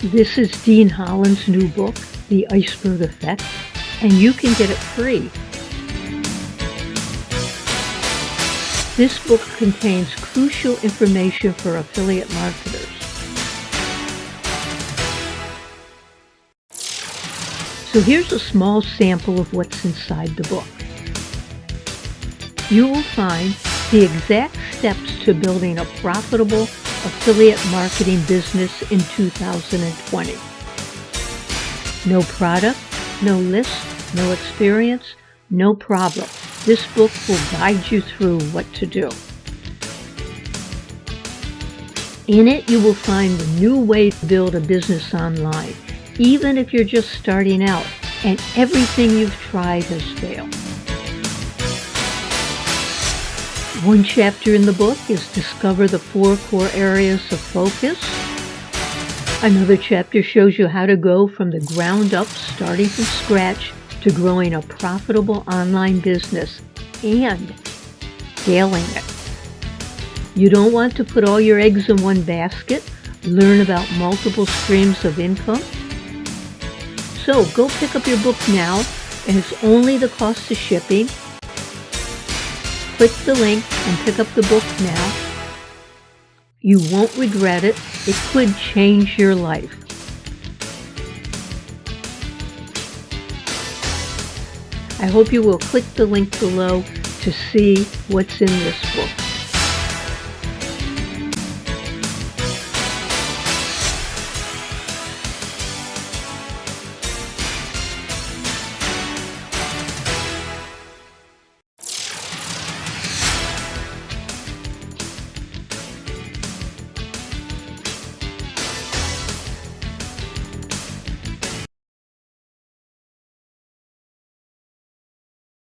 This is Dean Holland's new book, The Iceberg Effect, and you can get it free. This book contains crucial information for affiliate marketers. So here's a small sample of what's inside the book. You will find the exact steps to building a profitable affiliate marketing business in 2020. No product, no list, no experience, no problem. This book will guide you through what to do. In it, you will find the new way to build a business online, even if you're just starting out and everything you've tried has failed. One chapter in the book is Discover the 4 core areas of focus. Another chapter shows you how to go from the ground up, starting from scratch, to growing a profitable online business and scaling it. You don't want to put all your eggs in one basket. Learn about multiple streams of income. So go pick up your book now, and it's only the cost of shipping. Click the link and pick up the book now. You won't regret it. It could change your life. I hope you will click the link below to see what's in this book.